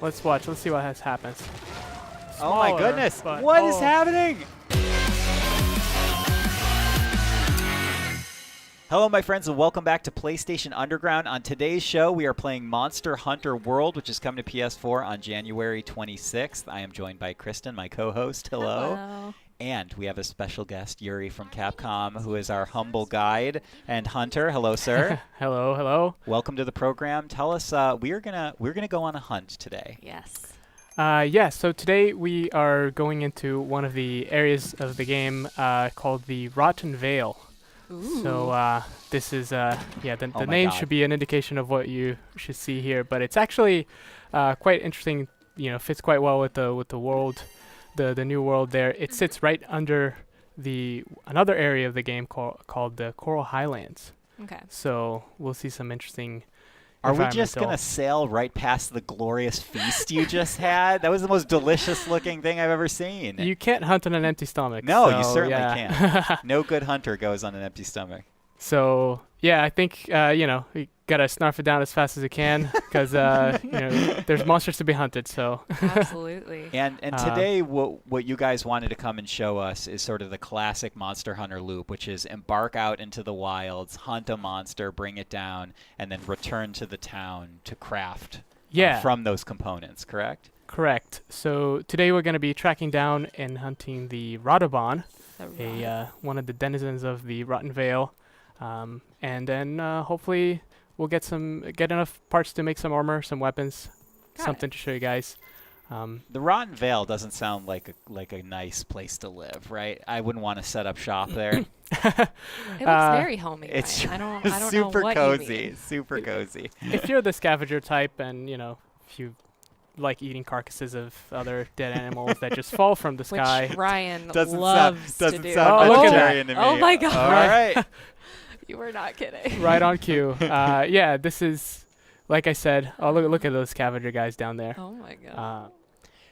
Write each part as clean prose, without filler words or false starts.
let's watch. Let's see what happens. Oh my Smaller, goodness! but- What is happening? Hello, my friends, and welcome back to PlayStation Underground. On today's show, we are playing Monster Hunter World, which is coming to PS4 on January 26th. I am joined by Kristen, my co-host. Hello. Hello. And we have a special guest, Yuri from Capcom, who is our humble guide. And Hunter, hello, sir. Hello, hello. Welcome to the program. Tell us, we're gonna go on a hunt today. Yes. Yeah, so today we are going into one of the areas of the game called the Rotten Vale. Ooh. So this is, the Oh my name God. should be an indication of what you should see here, but it's actually quite interesting. You know, fits quite well with the world, the new world there. It sits right under another area of the game called the Coral Highlands. Okay. So we'll see some interesting. Are we just environmental- going to sail right past the glorious feast you just had? That was the most delicious looking thing I've ever seen. You can't hunt on an empty stomach. No, you so, certainly yeah. can't. No good hunter goes on an empty stomach. So yeah, I think you gotta snarf it down as fast as you can because there's monsters to be hunted. So Absolutely. And today, what you guys wanted to come and show us is sort of the classic Monster Hunter loop, which is embark out into the wilds, hunt a monster, bring it down, and then return to the town to craft from those components, correct? Correct. So today we're gonna be tracking down and hunting the Radobaan, one of the denizens of the Rotten Vale, and then hopefully we'll get enough parts to make some armor, some weapons, something to show you guys. The Rotten Vale doesn't sound like a nice place to live, right? I wouldn't want to set up shop there. It looks very homey. It's Ryan. I don't super know what cozy, you mean. super cozy. If you're the scavenger type, and if you like eating carcasses of other dead animals that just fall from the sky. Which Ryan Doesn't loves to sound do. sound look at vegetarian to me. Oh my God. All right. You were not kidding. Right on cue. Yeah, this is, like I said. Oh, look at those scavenger guys down there. Oh my God.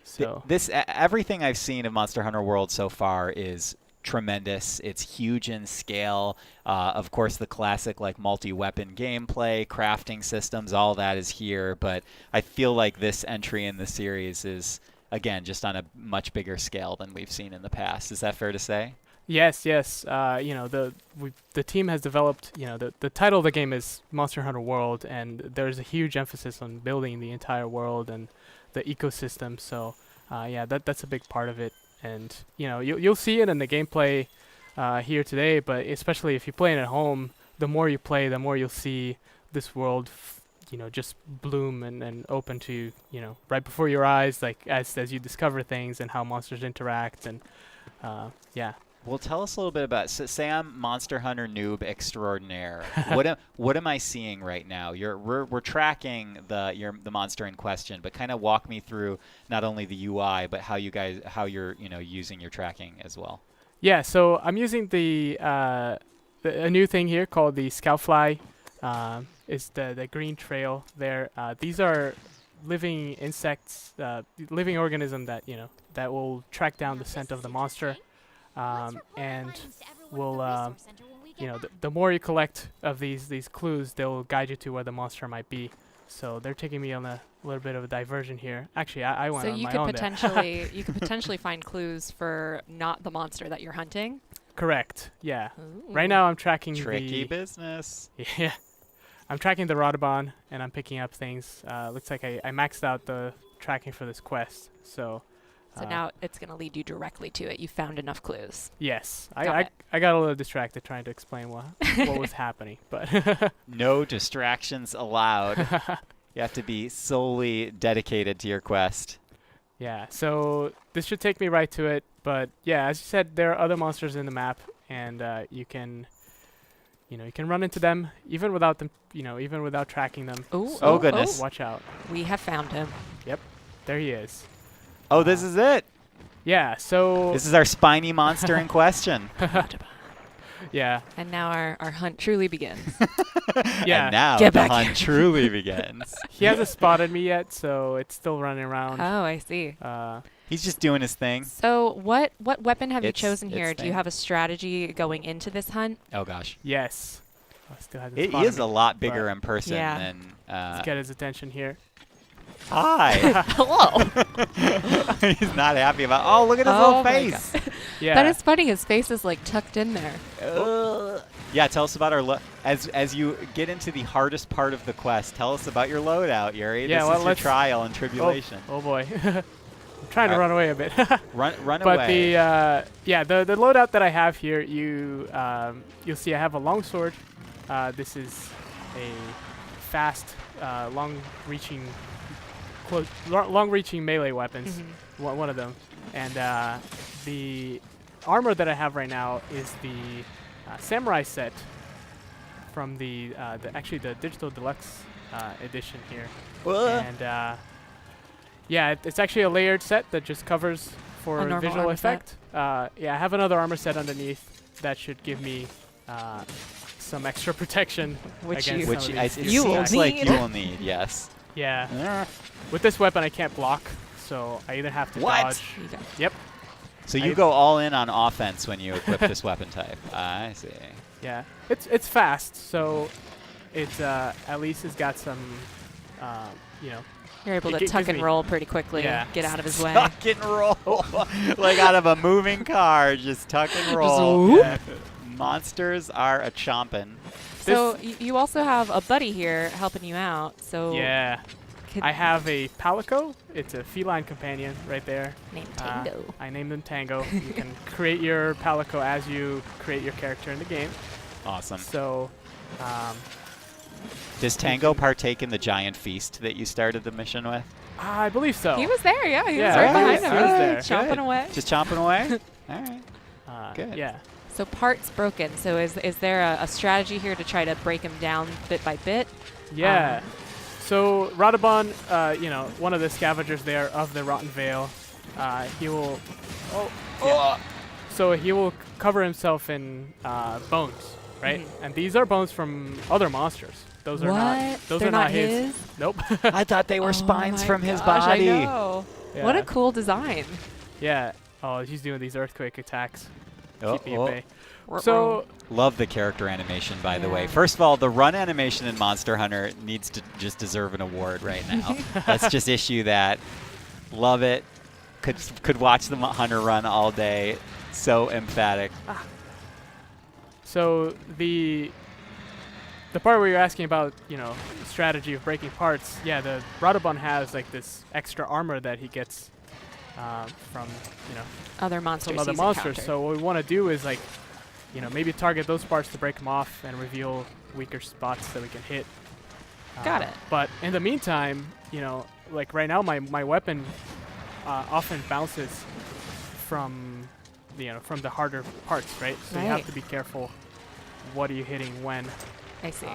So Everything I've seen of Monster Hunter World so far is tremendous. It's huge in scale. Of course, the classic multi-weapon gameplay, crafting systems, all that is here. But I feel like this entry in the series is, again, just on a much bigger scale than we've seen in the past. Is that fair to say? Yes. The team has developed. The title of the game is Monster Hunter World, and there's a huge emphasis on building the entire world and the ecosystem. So, that's a big part of it. And you'll see it in the gameplay here today. But especially if you play it at home, the more you play, the more you'll see this world, just bloom and open to right before your eyes, like as you discover things and how monsters interact and Well, tell us a little bit about. So say I'm Monster Hunter noob extraordinaire. What am I seeing right now? We're tracking the monster in question, but kind of walk me through not only the UI but how you're using your tracking as well. Yeah, so I'm using a new thing here called the Scoutfly. It's the green trail there. These are living insects, living organism that will track down the scent of the monster. And will the more you collect of these clues, they'll guide you to where the monster might be. So they're taking me on a little bit of a diversion here. Actually, I went on my own there. You could potentially find clues for not the monster that you're hunting. Correct. Yeah. Ooh. Right now I'm tracking Tricky business. Yeah. I'm tracking the Radobaan and I'm picking up things. Looks like I maxed out the tracking for this quest. So now it's going to lead you directly to it. You found enough clues. yes. Got I got a little distracted trying to explain what was happening, but No distractions allowed. You have to be solely dedicated to your quest. yeah. So this should take me right to it, but yeah, as you said, there are other monsters in the map, and you can run into them even without tracking them. Ooh, Oh, goodness. Watch out. We have found him. There he is. Oh, this is it. Yeah. So This is our spiny monster in question. yeah. And now our hunt truly begins. Yeah. And now Get the back hunt here. truly begins. He hasn't spotted me yet, so it's still running around. Oh, I see. He's just doing his thing. So what weapon have you It's- chosen it's here? Do you thing. have a strategy going into this hunt? Oh gosh. Yes. Still hasn't He spotted is me, a lot but bigger in person Yeah. than. Let's get his attention here. Hi. Hello. He's not happy about. Oh, look at his little Oh my face. Yeah. That is funny. His face is like tucked in there. Yeah, tell us about our as you get into the hardest part of the quest. Tell us about your loadout, Yuri. Yeah, this well, is your let's- trial and tribulation. Oh boy. I'm trying to run away a bit. Run But away. the loadout that I have here, you'll see I have a longsword. This is a fast, long-reaching melee weapons. One of them, and the armor that I have right now is the samurai set from the digital deluxe edition here. And yeah, it's actually a layered set that just covers for A normal visual armor set? effect. Yeah, I have another armor set underneath that should give me some extra protection Which against you- Which some of it these You will seems like need. you will need. Yes. Yeah, with this weapon I can't block, so I either have to What? dodge. You go. Yep. So you go all in on offense when you equip this weapon type. I see. Yeah, it's fast, so it at least has got some, you know. You're able It to gives tuck and me- roll pretty quickly. Yeah. Get out of his way. Tuck and roll. Like out of a moving car, just tuck and roll. whoop. Yeah. Monsters are a chomping. So you also have a buddy here helping you out. So Yeah. could I have a palico. It's a feline companion right there. name Uh, Tango. I named them Tango. You can create your palico as you create your character in the game. Awesome. So, Does Tango partake in the giant feast that you started the mission with? I believe so. He was there, yeah. He Yeah, was right he behind was- him. he was there. Chomping Good. away. Just chomping away? All right. Good. Yeah. So parts broken. So is there a strategy here to try to break him down bit by bit? Yeah. So Radobaan, you know, one of the scavengers there of the Rotten Vale, he will. Oh. Yeah. So he will cover himself in bones, right? And these are bones from other monsters. Those are not. What? Those They're are not not his. his? Nope. I thought they were Oh spines my from his gosh, body. I know. What Yeah. a cool design. Yeah. Oh, he's doing these earthquake attacks. Oh, Keep me oh. at bay. So Love the character animation, by the way. Yeah. First of all, the run animation in Monster Hunter needs to just deserve an award right now. Let's just issue that. Love it. Could watch the Hunter run all day. So emphatic. So the part where you're asking about, you know, strategy of breaking parts, yeah, the Radobaan has like this extra armor that he gets from, you know, Other monsters. some other he's monsters. encountered. So what we want to do is like, you know, maybe target those parts to break them off and reveal weaker spots that we can hit. Got it. But in the meantime, you know, like right now my weapon often bounces from, you know, from the harder parts, right? So you have Right. to be careful. What are you hitting when? I see.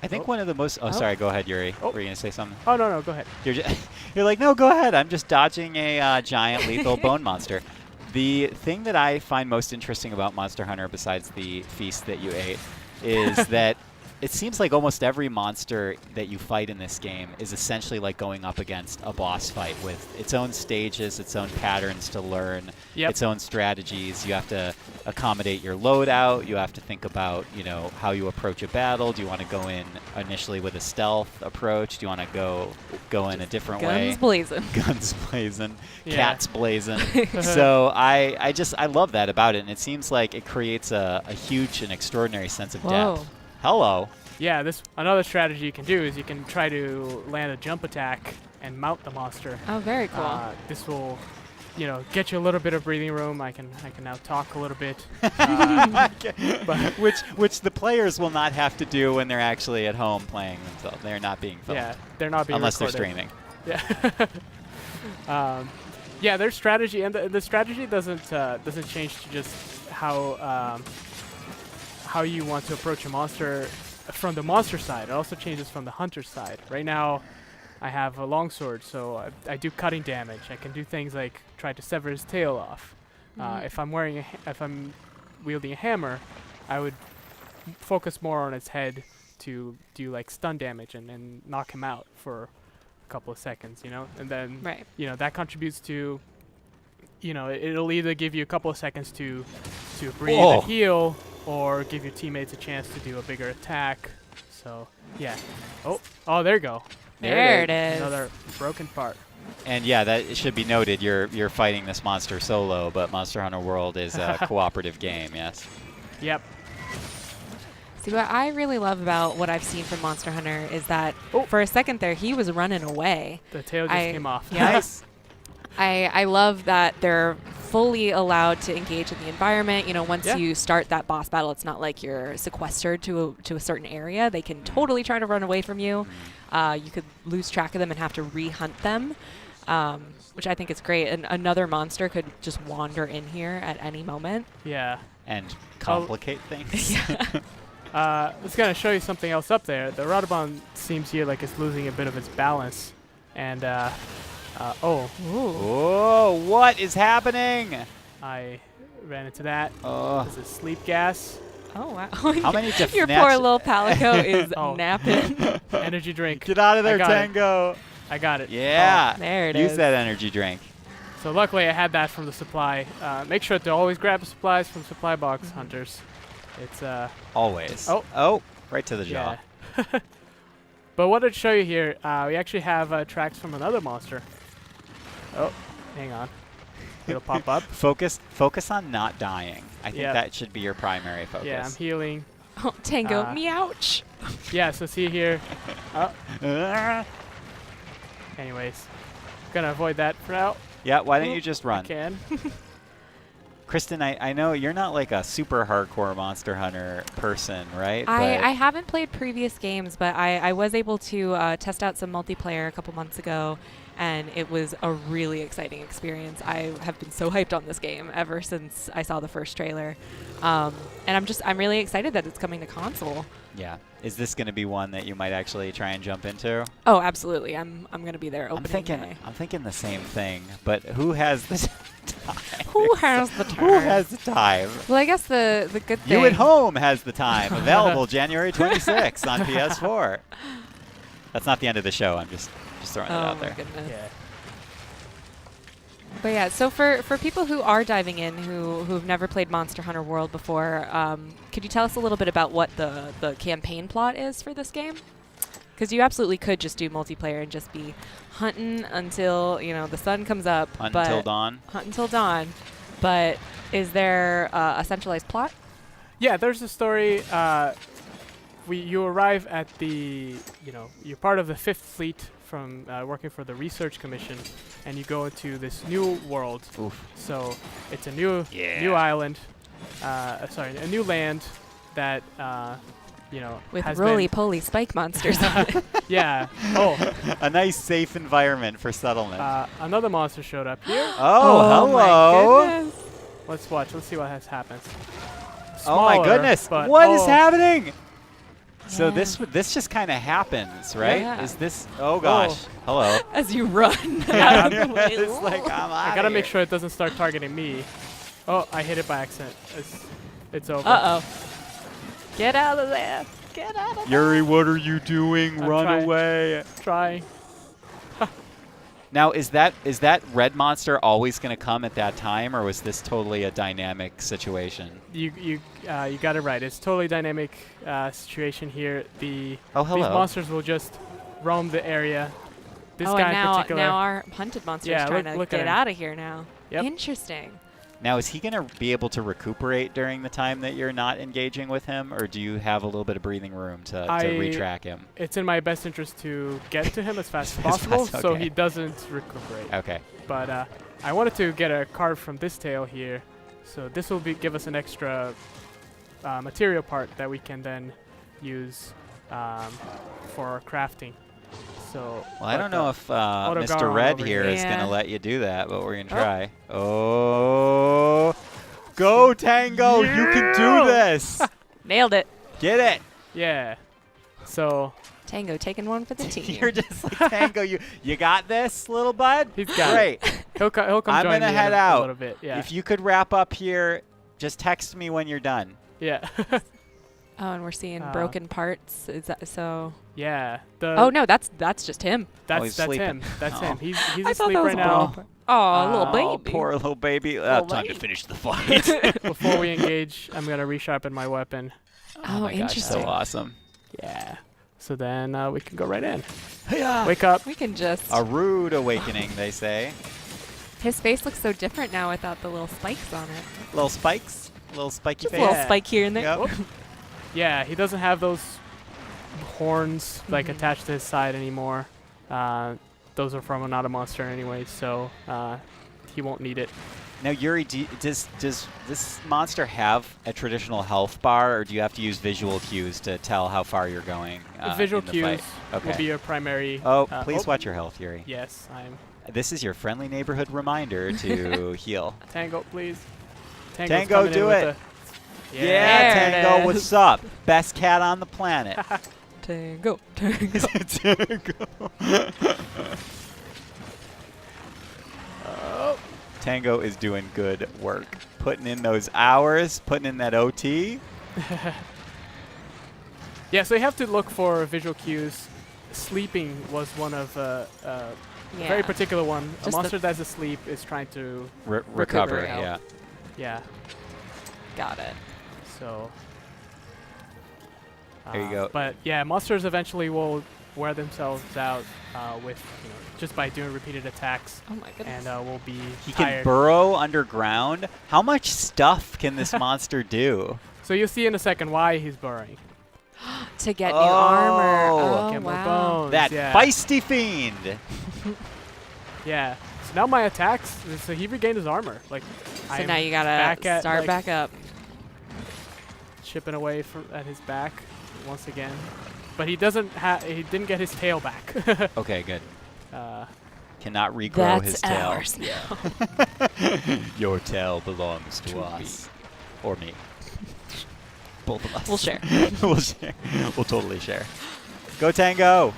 I think Oh. one of the most. Oh, Oh. sorry. Go ahead, Yuri. Oh. Were you gonna say something? Oh no, go ahead. You're like, no, go ahead. I'm just dodging a giant lethal bone monster. The thing that I find most interesting about Monster Hunter, besides the feast that you ate, is that it seems like almost every monster that you fight in this game is essentially like going up against a boss fight with its own stages, its own patterns to learn, Yep. its own strategies. You have to accommodate your loadout. You have to think about, you know, how you approach a battle. Do you want to go in initially with a stealth approach? Do you want to go in a different way? Guns blazing. Guns blazing, Yeah. cats blazing. So I love that about it, and it seems like it creates a huge and extraordinary sense of Whoa. depth. Hello. Yeah, another strategy you can do is you can try to land a jump attack and mount the monster. Oh, very cool. This will, you know, get you a little bit of breathing room. I can now talk a little bit. But which the players will not have to do when they're actually at home playing themselves. They're not being filmed. yeah, they're not being Unless recorded. they're streaming. Yeah. Yeah, their strategy and the strategy doesn't change to just how you want to approach a monster from the monster side. It also changes from the hunter side. Right now, I have a longsword, so I do cutting damage. I can do things like try to sever his tail off. If I'm wielding a hammer, I would focus more on its head to do like stun damage and knock him out for a couple of seconds, you know, and then Right. you know that contributes to, you know, it'll either give you a couple of seconds to breathe Whoa. and heal, or give your teammates a chance to do a bigger attack. So yeah. Oh, there you go. There it is. Another broken part. And yeah, that it should be noted. You're fighting this monster solo, but Monster Hunter World is a cooperative game. Yes. Yep. See, what I really love about what I've seen from Monster Hunter is that Oh. for a second there, he was running away. The tail just came off. Yeah. Nice. I love that they're fully allowed to engage in the environment. You know, once Yeah. you start that boss battle, it's not like you're sequestered to a certain area. They can totally try to run away from you. You could lose track of them and have to re-hunt them, which I think is great. And another monster could just wander in here at any moment. Yeah. And complicate things. It's gonna show you something else up there. The Radobaan seems here like it's losing a bit of its balance, and oh, Whoa! What is happening? I ran into that. Oh. This is sleep gas. Oh, wow. How many Your poor little Palico is Oh. napping. Energy drink. Get out of there, I got it. Tango! I got it. Yeah. There it Use is. that energy drink. So luckily I had that from the supply. Make sure to always grab supplies from supply box, hunters. It's Always. Oh. Right to the jaw. yeah. But what I'd show you here, we actually have tracks from another monster. Oh, hang on. It'll pop up. Focus on not dying. I think Yeah. that should be your primary focus. Yeah, I'm healing. Oh, Tango, Uh, meouch. Yeah, so see here. Anyways, gonna avoid that for now. Yeah, why don't you just I run? can. Kristen, I know you're not like a super hardcore Monster Hunter person, right? I haven't played previous games, but I was able to test out some multiplayer a couple months ago, and it was a really exciting experience. I have been so hyped on this game ever since I saw the first trailer, and I'm really excited that it's coming to console. Yeah. Is this going to be one that you might actually try and jump into? Oh, absolutely. I'm going to be there opening day. I'm thinking the same thing, but who has the time? Who has the time? Who has the time? Well, I guess the good thing. You at home has the time. Available January 26th on PS4. That's not the end of the show. I'm just throwing it Oh out my there. goodness. Yeah. But yeah, so for people who are diving in, who've never played Monster Hunter World before, could you tell us a little bit about what the campaign plot is for this game? Because you absolutely could just do multiplayer and just be hunting until the sun comes up. Hunt until dawn. Hunt until dawn. But is there a centralized plot? Yeah, there's a story. You arrive at the, you're part of the 5th Fleet from working for the Research Commission, and you go into this new world. Oof. So it's a new island, a new land that, With has roly-poly spike monsters on it. yeah. Oh, A nice, safe environment for settlement. another monster showed up here. oh, hello. My goodness. Let's watch. Let's see what happens. Oh my Smaller, goodness! but- What is oh. happening? So Yeah. this just kind of happens, right? Yeah. Is this? Oh gosh! Hello. As you run Yeah. out of the way. It's like I'm I outta gotta make here. sure it doesn't start targeting me. Oh, I hit it by accident. It's over. Uh-oh. Get out of there. Get out of there. Yuri, what are you doing? I'm Run trying. away! Trying. Now, is that red monster always going to come at that time, or was this totally a dynamic situation? You got it right. It's totally dynamic situation here. Oh, These hello. monsters will just roam the area. This oh, guy and in now, particular. now our hunted monster Yeah, is trying look to at get him. out of here now. Yep. Interesting. Now, is he going to be able to recuperate during the time that you're not engaging with him, or do you have a little bit of breathing room to retrack him? It's in my best interest to get to him as fast as As possible, fast- so okay. he doesn't recuperate. Okay. But I wanted to get a card from this tail here, so this will give us an extra material part that we can then use for crafting. So. Well, I don't know if Autogar Mr. Red over here here. is going to Yeah. let you do that, but we're going to try. Oh. Go, Tango! You can do this! Nailed it. Get it! Yeah. So Tango taking one for the team. You're just like, Tango, you got this, little bud? he's got Great. it. He'll come I'm join gonna me head in a out. little bit. Yeah. If you could wrap up here, just text me when you're done. Yeah. Oh, and we're seeing Uh, broken parts. Is that so? yeah. Oh no, that's just him. That's sleeping. him. That's Oh. him. He's I thought asleep that was right now. Oh, little Oh, baby. poor little baby. Little Time to baby. finish the fight. Before we engage, I'm gonna resharpen my weapon. Oh, my gosh, interesting. so awesome. Yeah. So then we can go right in. Hiya! Wake up. We can just. A rude awakening, they say. His face looks so different now without the little spikes on it. Little spikes, little spiky Just a face. little spike here and there. Yep. Whoop. Yeah, he doesn't have those horns like Mhm. attached to his side anymore. Those are from another monster anyway, so he won't need it. Now, Yuri, does this monster have a traditional health bar, or do you have to use visual cues to tell how far you're going? Visual in the cues fight? will be your primary. Oh, please watch your health, Yuri. Yes, I'm. This is your friendly neighborhood reminder to heal. Tango, please. Tango, do it. Yeah. Yeah, There it Tango, is. what's up? Best cat on the planet. Tango. Tango. Tango. Oh. Tango is doing good work. Putting in those hours, putting in that OT. Yeah, so you have to look for visual cues. Sleeping was one of a Yeah. very particular one. Just A the- monster that's asleep is trying to. Recover, Recovery. yeah. Yeah. Got it. So. There you go. But yeah, monsters eventually will wear themselves out with just by doing repeated attacks, Oh my goodness. and will be He can tired. burrow underground. How much stuff can this monster do? So you'll see in a second why he's burrowing. To get new armor. Oh. Oh, Get more wow. bones. That yeah. feisty fiend. Yeah. So now my attacks. So he regained his armor. Like. So I'm now you gotta back at, start like, back up. chipping away at his back once again, but he doesn't have. He didn't get his tail back. Okay, good. uh, Cannot regrow That's his tail. ours now. Your tail belongs to, To us. Or me. Both of us. We'll share. We'll share. We'll totally share. Go Tango!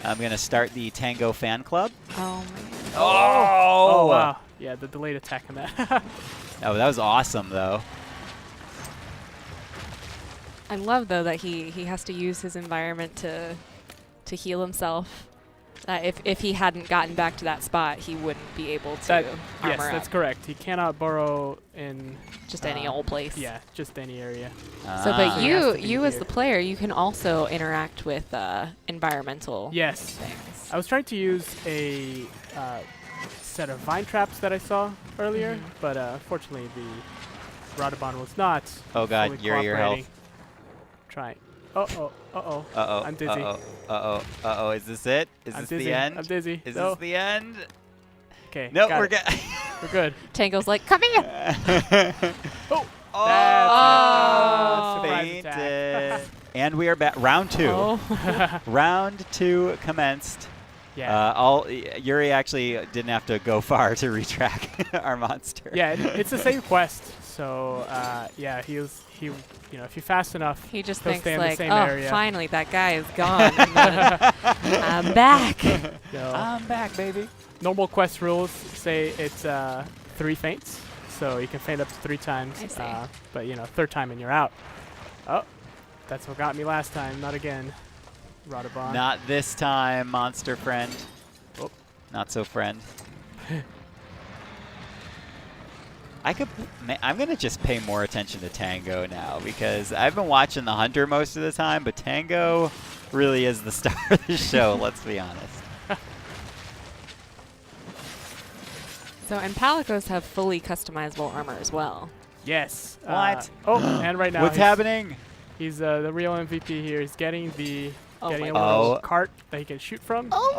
I'm going to start the Tango fan club. Oh man. oh wow! Yeah, the delayed attack on that. Oh, that was awesome, though. I love though that he has to use his environment to heal himself. If he hadn't gotten back to that spot, he wouldn't be able to That- armor yes, up. that's correct. He cannot burrow in Just any old place. yeah, just any area. So, Ah. but He has to be you as here. the player, you can also interact with environmental Yes, things. I was trying to use a set of vine traps that I saw earlier, Mhm. but unfortunately the Radobaan was not. Oh, God, fully Yuri, your health. cooperating. Trying. Uh-oh, uh-oh. Uh-oh. I'm dizzy. Uh-oh. Uh-oh. Uh-oh. Is this it? Is I'm this dizzy. the end? I'm dizzy. Is no. this the end? Okay. No, got we're it. good. We're good. Tango's like, come here. Oh! Oh, Oh. Surprise attack. fainted. And we are back. Round two. Oh. Round two commenced. Yeah. Yuri actually didn't have to go far to retrack our monster. Yeah, it's the same quest. So yeah, he if you're fast enough, He just he'll thinks stay in the like, same oh, area. finally that guy is gone. And then I'm back. So I'm back, baby. normal quest rules say it's 3 faints, so you can faint up to 3 times. I see. But third time and you're out. Oh, that's what got me last time. Not again, Radobaan. Not this time, monster friend. Oh. Not so friend. I'm going to just pay more attention to Tango now because I've been watching the Hunter most of the time, but Tango really is the star of the show, let's be honest. So, and Palicos have fully customizable armor as well. Yes. What? Oh, and right now What's happening? He's the real MVP here. He's getting the Oh getting my a gosh. little Oh. cart that he can shoot from. Oh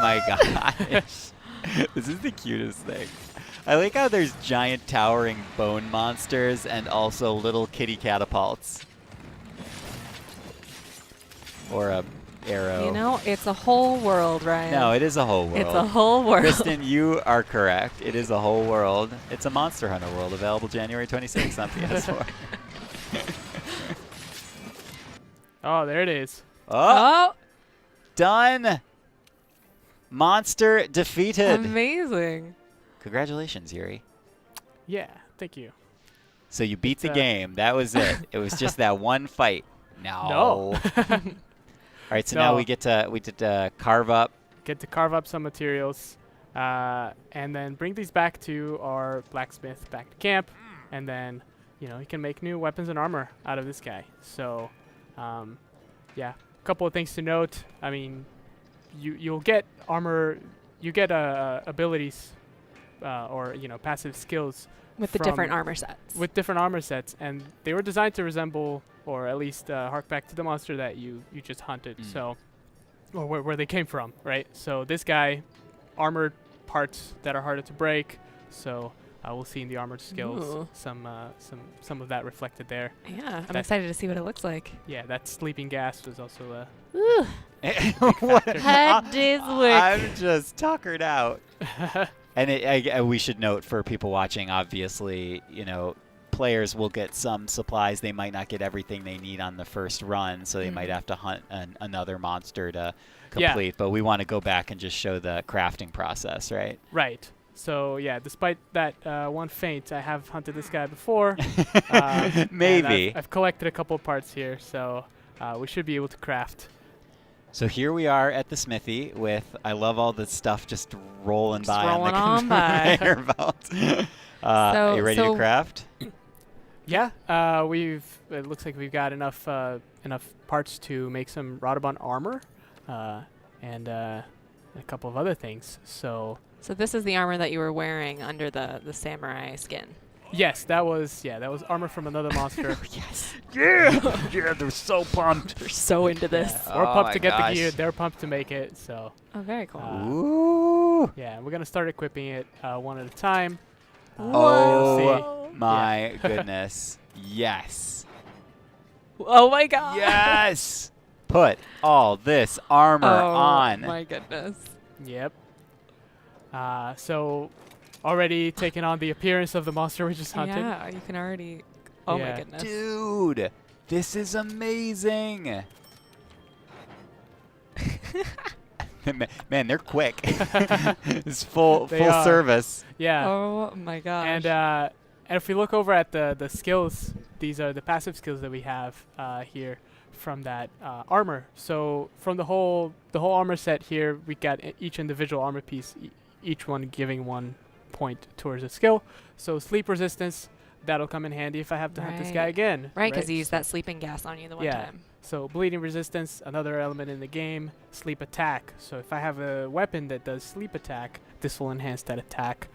my gosh. This is the cutest thing. I like how there's giant towering bone monsters and also little kitty catapults. Or a arrow. You know, it's a whole world, Ryan. No, it is a whole world. It's a whole world. Kristen, you are correct. It is a whole world. It's a Monster Hunter world available January 26th on PS4. Oh, there it is. Oh, done. Monster defeated. Amazing. Congratulations, Yuri. Yeah, thank you. So you beat the It's, game. That was it. It was just that one fight. No. No. All right, so now No. we get to carve up. Get to carve up some materials, and then bring these back to our blacksmith back to camp, and then he can make new weapons and armor out of this guy. So yeah, a couple of things to note. I mean, you'll get armor, you get abilities, or passive skills With the different armor sets. with different armor sets, and they were designed to resemble, or at least hark back to the monster that you just hunted. So, or where they came from, right? So this guy, armored parts that are harder to break. So we'll see in the armored skills Ooh. some of that reflected there. Yeah, I'm That- excited to see what it looks like. Yeah, that sleeping gas was also Ooh, What? head is work. I'm just tuckered out. And we should note for people watching, obviously, players will get some supplies. They might not get everything they need on the first run, so they might have to hunt another monster to complete. But we want to go back and just show the crafting process, right? right. So yeah, despite that one feint, I have hunted this guy before. And Maybe. I've collected a couple of parts here, so we should be able to craft. So here we are at the smithy with, I love all the stuff just rolling Just by rolling on on the by. conveyor belt. Are you ready to craft? Yeah, it looks like we've got enough parts to make some Radobaan armor, and a couple of other things. So this is the armor that you were wearing under the samurai skin. yes, that was armor from another monster. Yes. Yeah, they're so pumped. They're so into this. Yeah, we're Oh pumped my to get gosh. the gear. They're pumped to make it. So Oh, very cool. Ooh. yeah, we're gonna start equipping it one at a time. Oh see. my goodness. Yes. Oh my god. Yes. Put all this armor on. Oh my goodness. Yep. So already taking on the appearance of the monster we just hunted. Yeah, you can already. Oh Yeah. my goodness. Dude, this is amazing. Man, they're quick. It's full They are. service. Yeah. Oh my gosh. And if we look over at the skills, these are the passive skills that we have here from that armor. So from the whole armor set here, we got each individual armor piece, each one giving 1 point towards a skill. So sleep resistance, that'll come in handy if I have to hunt this guy Right. again. right, because you used that sleeping gas on you the one Yeah. time. So bleeding resistance, another element in the game. Sleep attack. So if I have a weapon that does sleep attack, this will enhance that attack.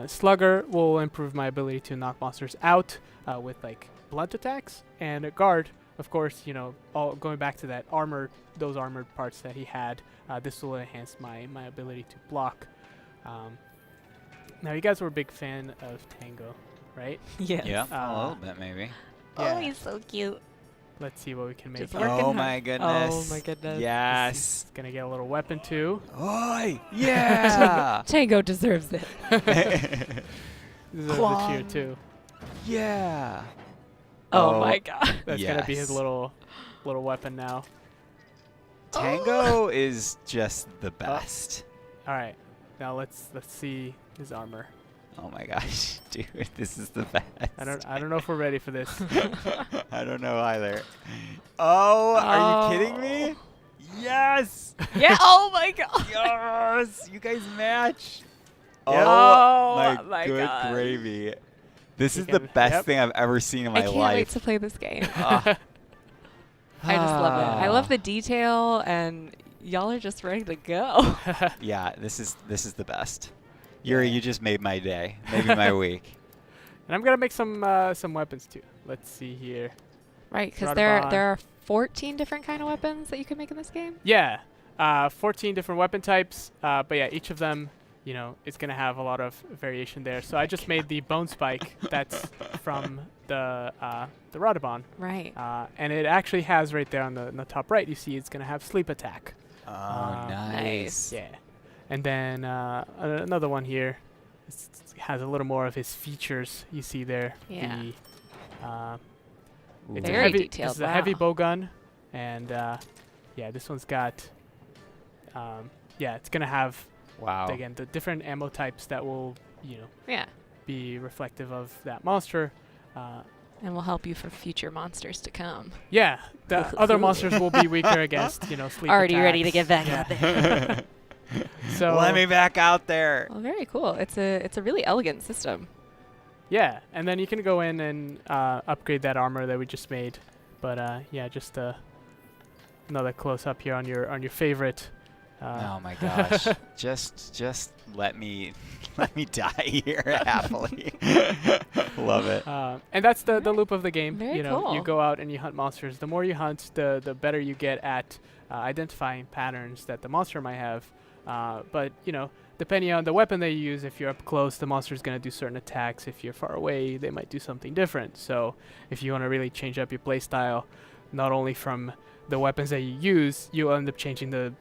Slugger will improve my ability to knock monsters out with like blunt attacks. And a guard, of course, all going back to that those armored parts that he had. This will enhance my ability to block. Now you guys were a big fan of Tango, right? Yes. Yeah, a little bit maybe. Yeah. Oh, he's so cute. Let's see what we can make. Just here. working Oh hard. my goodness. Oh my goodness. Yes. Gonna get a little weapon too. Oi! Yeah. Tango deserves it. This is a cheer Clong. too. Yeah. Oh my god. That's gonna be his Yes. little weapon now. Tango is just the best. All right, now let's see his armor. Oh my gosh, dude, this is the best. I don't know if we're ready for this. I don't know either. Oh, are you kidding me? Yes. Yeah. Oh my god. Yes. You guys match. Yep. Oh my good God. gravy. This You is the can- best yep. thing I've ever seen in I my can't life. wait to play this game. Ah. I just love it. I love Ah. the detail, and y'all are just ready to go. Yeah, this is the best. Yuri, you just made my day, maybe my week. And I'm gonna make some weapons too. Let's see here. Right, because Radobaan. there are 14 different kind of weapons that you can make in this game. Yeah, 14 different weapon types. But yeah, each of them, is gonna have a lot of variation there. So I just made the bone spike. That's from the Radobaan. Right. And it actually has right there on the top right. You see, it's gonna have sleep attack. Oh, nice. Yeah, and then another one here has a little more of his features. You see there. Yeah. It's Very a heavy, detailed, This is a heavy wow. bow gun, and yeah, this one's got. It's gonna have Wow. again the different ammo types that will Yeah. be reflective of that monster. And will help you for future monsters to come. Yeah, the other monsters will be weaker against sleep Already ready to attacks. get back Yeah. out there. So Let me back out there. Well, very cool. It's a really elegant system. yeah, and then you can go in and upgrade that armor that we just made. But yeah, just another close up here on your favorite. Oh my gosh! just let me die here happily. Love it. And that's the loop of the game. Very You know, you cool. go out and you hunt monsters. The more you hunt, the better you get at identifying patterns that the monster might have. But you know, depending on the weapon that you use, if you're up close, the monster's gonna do certain attacks. If you're far away, they might do something different. So if you want to really change up your playstyle, not only from the weapons that you use, you'll end up changing the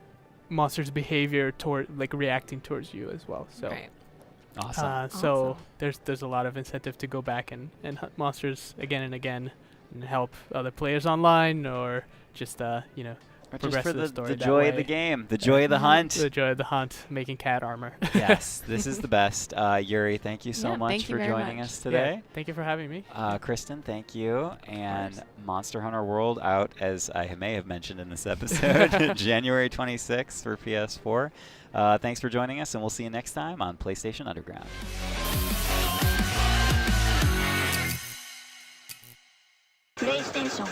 monster's behavior toward, like, reacting towards you as well. So Right. Awesome. so there's a lot of incentive to go back and hunt monsters again and again and help other players online, or just you know, Or progress just for the story the that joy of the way. game, the joy of the hunt. the joy of the hunt, making cat armor. Yes, this is the best. Yuri, thank you so Yeah, much thank you for very joining much. us today. Yeah, thank you for having me. Kristen, thank you. And Monster Hunter World out, as I may have mentioned in this episode, January 26th for PS4. Thanks for joining us, and we'll see you next time on PlayStation Underground. PlayStation